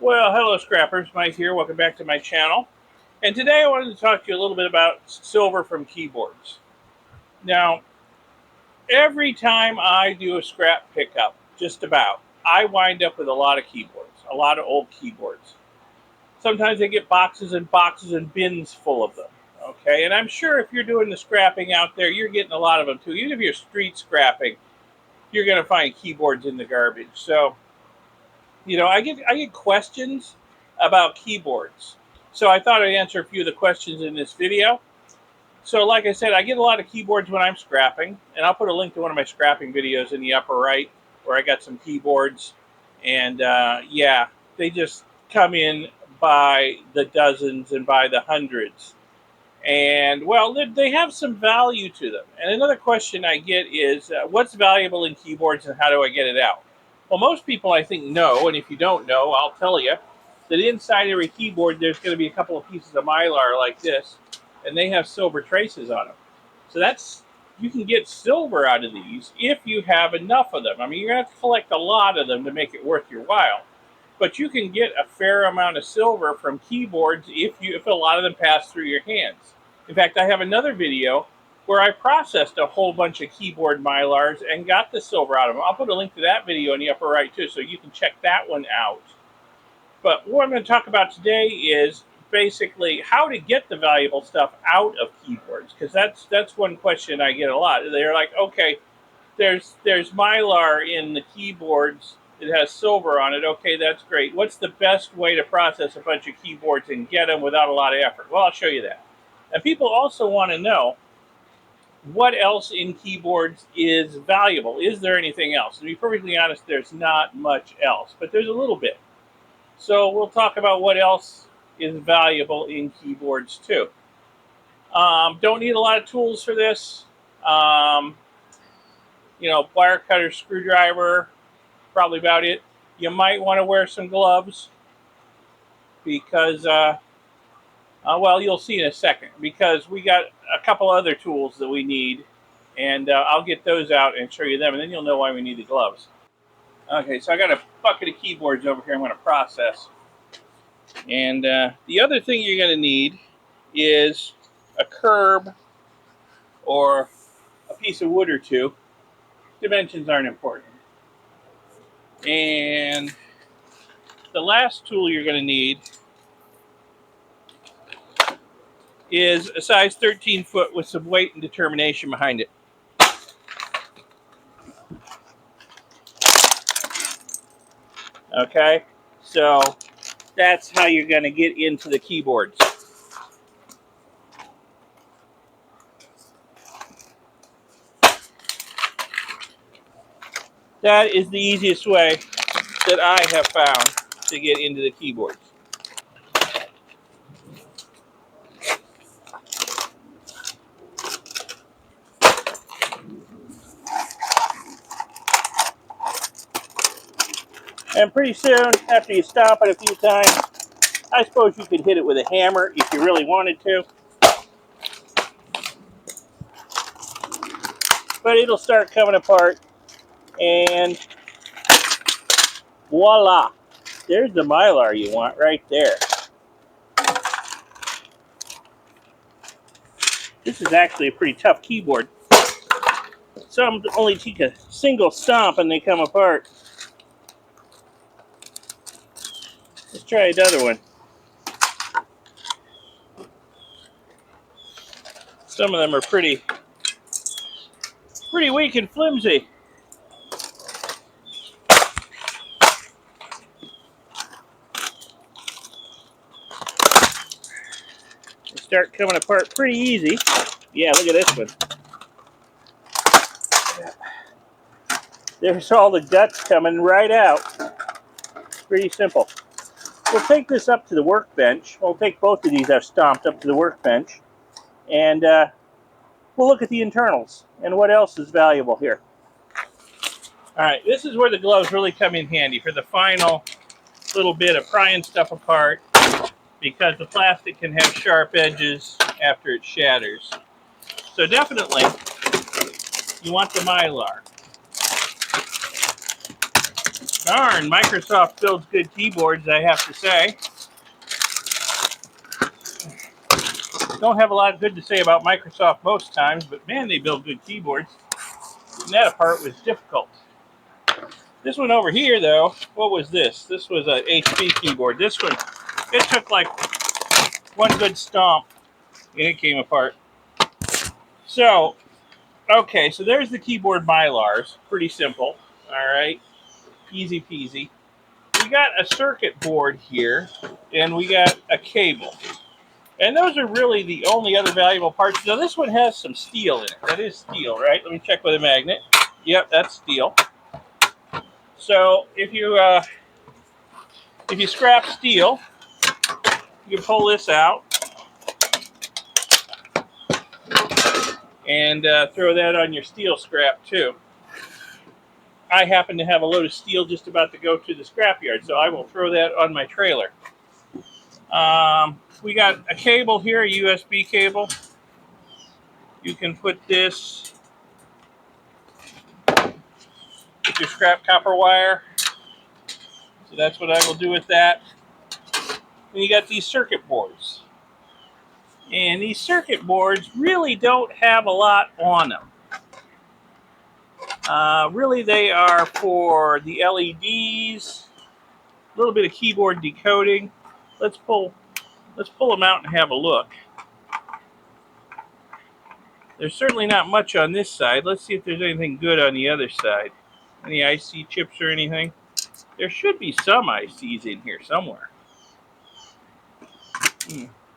Well, hello scrappers, Mike here. Welcome back to my channel. And today I wanted to talk to you a little bit about silver from keyboards. Now, every time I do a scrap pickup, just about, I wind up with a lot of keyboards, a lot of old keyboards. Sometimes I get boxes and boxes and bins full of them. Okay, and I'm sure if you're doing the scrapping out there, you're getting a lot of them too. Even if you're street scrapping, you're going to find keyboards in the garbage. So, I get questions about keyboards. So I thought I'd answer a few of the questions in this video. So like I said, I get a lot of keyboards when I'm scrapping, and I'll put a link to one of my scrapping videos in the upper right where I got some keyboards. And yeah, they just come in by the dozens and by the hundreds. And well, they have some value to them. And another question I get is, what's valuable in keyboards and how do I get it out? Well, most people I think know, and if you don't know, I'll tell you that inside every keyboard there's going to be a couple of pieces of mylar like this, and they have silver traces on them. So you can get silver out of these if you have enough of them. I mean, you're going to have to collect a lot of them to make it worth your while. But you can get a fair amount of silver from keyboards if a lot of them pass through your hands. In fact, I have another video where I processed a whole bunch of keyboard mylars and got the silver out of them. I'll put a link to that video in the upper right too, so you can check that one out. But what I'm going to talk about today is basically how to get the valuable stuff out of keyboards, because that's one question I get a lot. They're like, okay, there's mylar in the keyboards. It has silver on it. Okay, that's great. What's the best way to process a bunch of keyboards and get them without a lot of effort? Well, I'll show you that. And people also want to know what else in keyboards is valuable. Is there anything else? To be perfectly honest, there's not much else, but there's a little bit. So we'll talk about what else is valuable in keyboards too. Don't need a lot of tools for this. Wire cutter, screwdriver, probably about it. You might want to wear some gloves because, well, you'll see in a second, because we got a couple other tools that we need, and I'll get those out and show you them, and then you'll know why we need the gloves. Okay, so I got a bucket of keyboards over here I'm going to process. And the other thing you're going to need is a curb or a piece of wood or two. Dimensions aren't important. And the last tool you're going to need is a size 13 foot with some weight and determination behind it. Okay, so that's how you're going to get into the keyboards. That is the easiest way that I have found to get into the keyboards. And pretty soon, after you stomp it a few times, I suppose you could hit it with a hammer if you really wanted to. But it'll start coming apart, and voila! There's the mylar you want right there. This is actually a pretty tough keyboard. Some only take a single stomp and they come apart. Let's try another one. Some of them are pretty weak and flimsy. They start coming apart pretty easy. Yeah, look at this one. There's all the guts coming right out. Pretty simple. We'll take this up to the workbench. We'll take both of these I've stomped up to the workbench, and we'll look at the internals and what else is valuable here. All right, this is where the gloves really come in handy for the final little bit of prying stuff apart, because the plastic can have sharp edges after it shatters. So definitely, you want the mylar. Darn, Microsoft builds good keyboards, I have to say. Don't have a lot good to say about Microsoft most times, but man, they build good keyboards. And that apart was difficult. This one over here, though, what was this? This was an HP keyboard. This one, it took like one good stomp, and it came apart. So, okay, so there's the keyboard mylars. Pretty simple. All right, easy peasy. We got a circuit board here, and we got a cable. And those are really the only other valuable parts. Now, this one has some steel in it. That is steel, right? Let me check with a magnet. Yep, that's steel. So if you scrap steel, you can pull this out and throw that on your steel scrap too. I happen to have a load of steel just about to go to the scrapyard, so I will throw that on my trailer. We got a cable here, a USB cable. You can put this with your scrap copper wire. So that's what I will do with that. And you got these circuit boards. And these circuit boards really don't have a lot on them. Really, they are for the LEDs, a little bit of keyboard decoding. Let's pull them out and have a look. There's certainly not much on this side. Let's see if there's anything good on the other side. Any IC chips or anything? There should be some ICs in here somewhere.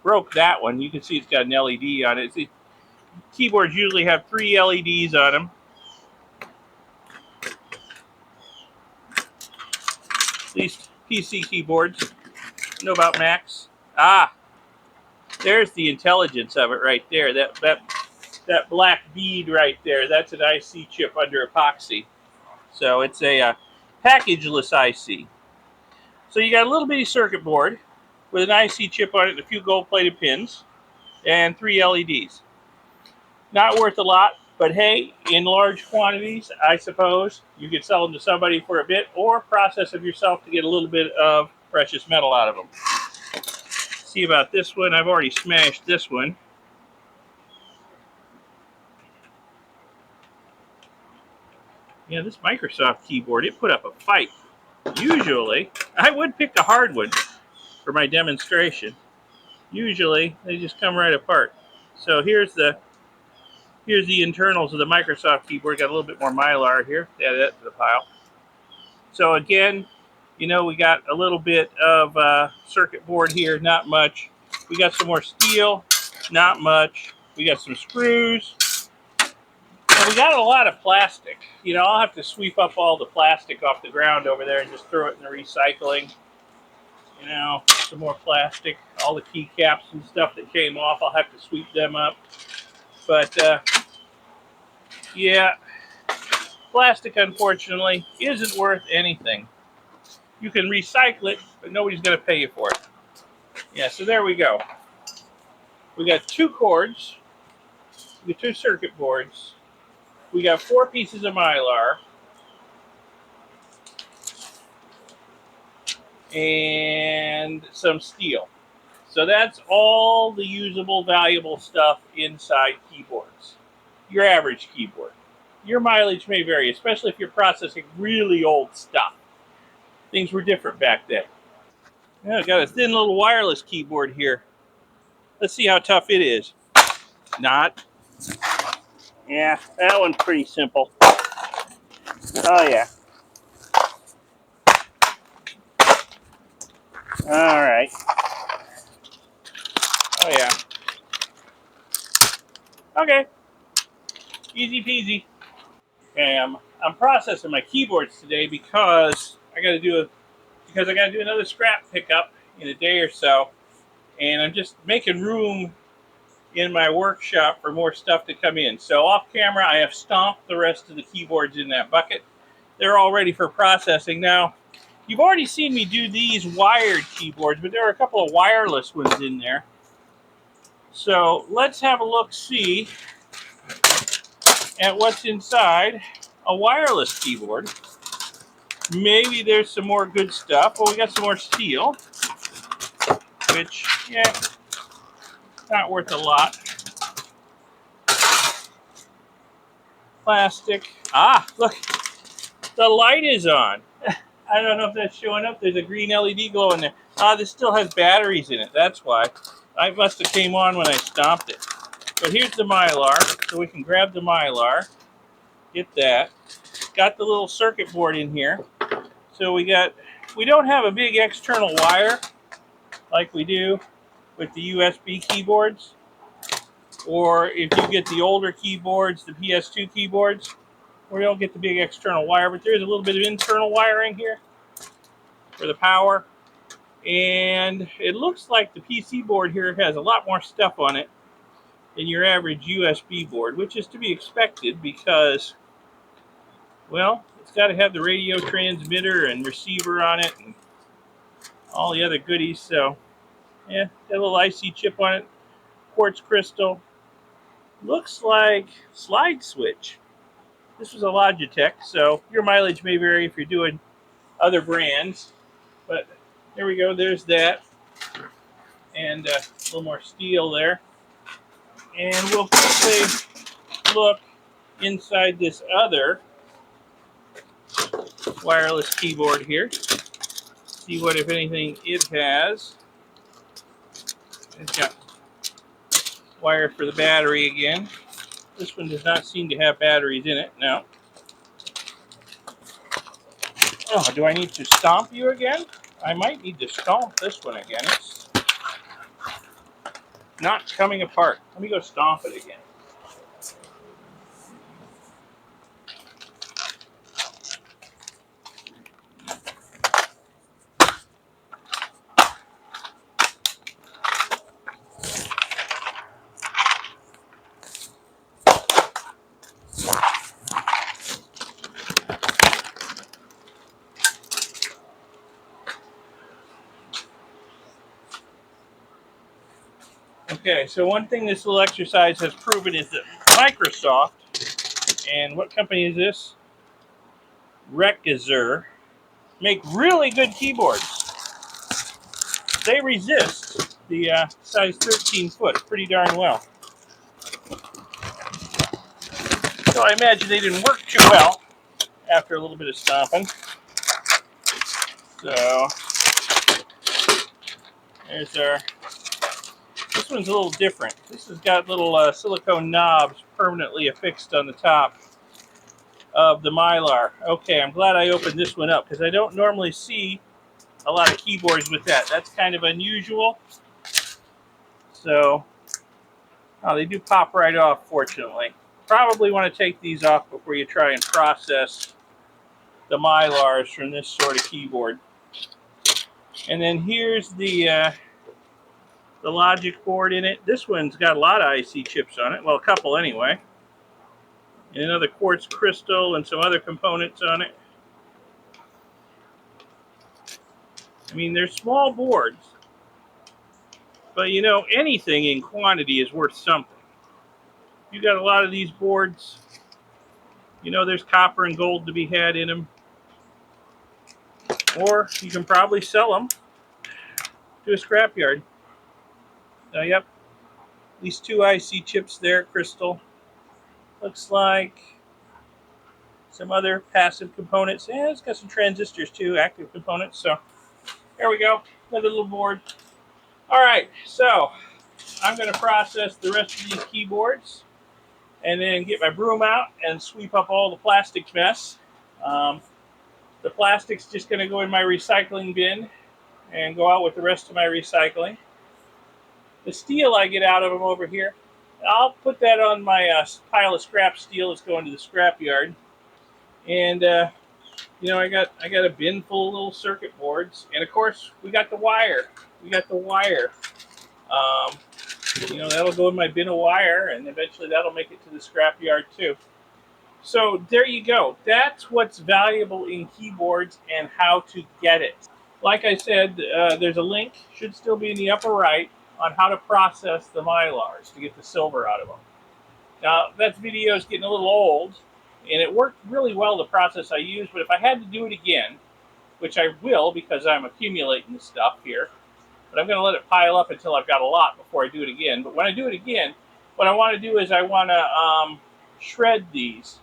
Broke that one. You can see it's got an LED on it. See, keyboards usually have 3 LEDs on them. These PC keyboards. Know about Macs? Ah, there's the intelligence of it right there. That black bead right there. That's an IC chip under epoxy. So it's a packageless IC. So you got a little bitty circuit board with an IC chip on it and a few gold-plated pins and 3 LEDs. Not worth a lot, but hey, in large quantities, I suppose you could sell them to somebody for a bit or process them yourself to get a little bit of precious metal out of them. See about this one. I've already smashed this one. Yeah, this Microsoft keyboard, it put up a fight. Usually, I would pick a hard one for my demonstration. Usually, they just come right apart. So here's the internals of the Microsoft keyboard. Got a little bit more mylar here. Add that to the pile. So again, you know, we got a little bit of circuit board here, not much. We got some more steel, not much. We got some screws. And we got a lot of plastic. You know, I'll have to sweep up all the plastic off the ground over there and just throw it in the recycling. You know, some more plastic. All the keycaps and stuff that came off, I'll have to sweep them up. But, yeah, plastic, unfortunately, isn't worth anything. You can recycle it, but nobody's going to pay you for it. Yeah, so there we go. We got 2 cords. We got 2 circuit boards. We got 4 pieces of mylar. And some steel. So that's all the usable, valuable stuff inside keyboards. Your average keyboard. Your mileage may vary, especially if you're processing really old stuff. Things were different back then. Yeah, I got a thin little wireless keyboard here. Let's see how tough it is. Not. Yeah, that one's pretty simple. Oh, yeah. All right. Oh, yeah. Okay. Easy peasy. Okay, I'm processing my keyboards today because I got to do another scrap pickup in a day or so, and I'm just making room in my workshop for more stuff to come in. So off camera, I have stomped the rest of the keyboards in that bucket. They're all ready for processing now. You've already seen me do these wired keyboards, but there are a couple of wireless ones in there. So let's have a look-see at what's inside a wireless keyboard. Maybe there's some more good stuff. Well, we got some more steel, which, yeah, not worth a lot. Plastic. Ah, look, the light is on. I don't know if that's showing up. There's a green LED glow in there. Ah, this still has batteries in it. That's why. I must have came on when I stomped it. But here's the mylar, so we can grab the mylar. Get that. Got the little circuit board in here. So we don't have a big external wire like we do with the USB keyboards. Or if you get the older keyboards, the PS2 keyboards, we don't get the big external wire, but there's a little bit of internal wiring here for the power. And it looks like the PC board here has a lot more stuff on it than your average USB board, which is to be expected because, well, it's got to have the radio transmitter and receiver on it and all the other goodies. So, yeah, got a little IC chip on it, quartz crystal. Looks like slide switch. This was a Logitech, so your mileage may vary if you're doing other brands. But there we go, there's that. And a little more steel there. And we'll quickly look inside this other wireless keyboard here. See what, if anything, it has. It's got wire for the battery again. This one does not seem to have batteries in it. No. Oh, do I need to stomp you again? I might need to stomp this one again. It's not coming apart. Let me go stomp it again. Okay, so one thing this little exercise has proven is that Microsoft, and what company is this? Rockhounding, make really good keyboards. They resist the size 13 foot pretty darn well. So I imagine they didn't work too well after a little bit of stomping. So there's our. This one's a little different. This has got little silicone knobs permanently affixed on the top of the mylar. Okay, I'm glad I opened this one up because I don't normally see a lot of keyboards with that. That's kind of unusual. So, oh, they do pop right off, fortunately. Probably want to take these off before you try and process the mylars from this sort of keyboard. And then here's the logic board in it. This one's got a lot of IC chips on it. Well, a couple anyway. And another quartz crystal and some other components on it. I mean, they're small boards. But you know, anything in quantity is worth something. You got a lot of these boards. You know, there's copper and gold to be had in them. Or you can probably sell them to a scrapyard. Yep, at least 2 IC chips there, crystal. Looks like some other passive components. Yeah, it's got some transistors too, active components. So there we go, another little board. All right, so I'm going to process the rest of these keyboards and then get my broom out and sweep up all the plastics mess. The plastic's just going to go in my recycling bin and go out with the rest of my recycling. The steel I get out of them over here, I'll put that on my pile of scrap steel that's going to the scrap yard. And you know, I got a bin full of little circuit boards, and of course we got the wire. You know, that'll go in my bin of wire, and eventually that'll make it to the scrap yard too. So there you go. That's what's valuable in keyboards and how to get it. Like I said, there's a link, should still be in the upper right, on how to process the mylars to get the silver out of them. Now, that video is getting a little old, And it worked really well, the process I used, but if I had to do it again, which I will because I'm accumulating the stuff here, but I'm going to let it pile up until I've got a lot before I do it again. But when I do it again, what I want to do is I want to shred these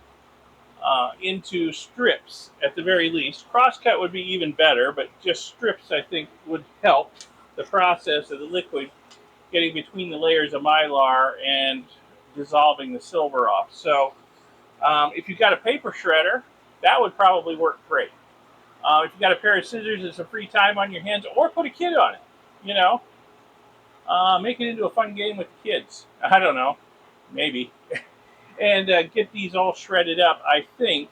into strips at the very least. Crosscut would be even better, but just strips I think would help the process of the liquid getting between the layers of mylar and dissolving the silver off. So if you've got a paper shredder, that would probably work great. If you've got a pair of scissors and some free time on your hands, or put a kid on it, you know, make it into a fun game with the kids. I don't know, maybe. And get these all shredded up. I think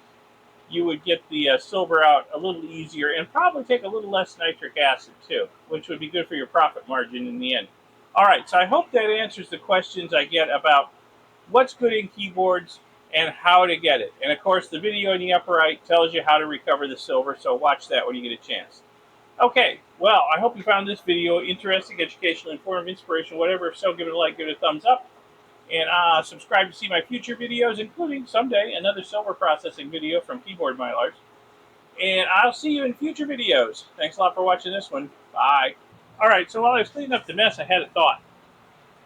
you would get the silver out a little easier and probably take a little less nitric acid too, which would be good for your profit margin in the end. All right, so I hope that answers the questions I get about what's good in keyboards and how to get it. And of course, the video in the upper right tells you how to recover the silver, so watch that when you get a chance. Okay, well, I hope you found this video interesting, educational, informative, inspirational, whatever. If so, give it a like, give it a thumbs up, and subscribe to see my future videos, including someday another silver processing video from Keyboard Mylars. And I'll see you in future videos. Thanks a lot for watching this one. Bye. All right, so while I was cleaning up the mess, I had a thought.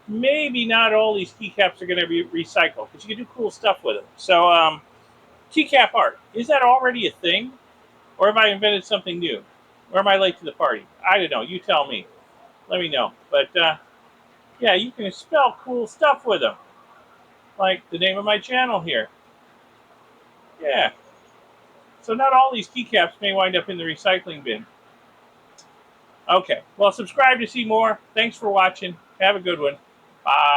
Maybe not all these keycaps are going to be recycled, because you can do cool stuff with them. So, keycap art, is that already a thing? Or have I invented something new? Or am I late to the party? I don't know. You tell me. Let me know. But, yeah, you can spell cool stuff with them. Like the name of my channel here. Yeah. So not all these keycaps may wind up in the recycling bin. Okay. Well, subscribe to see more. Thanks for watching. Have a good one. Bye.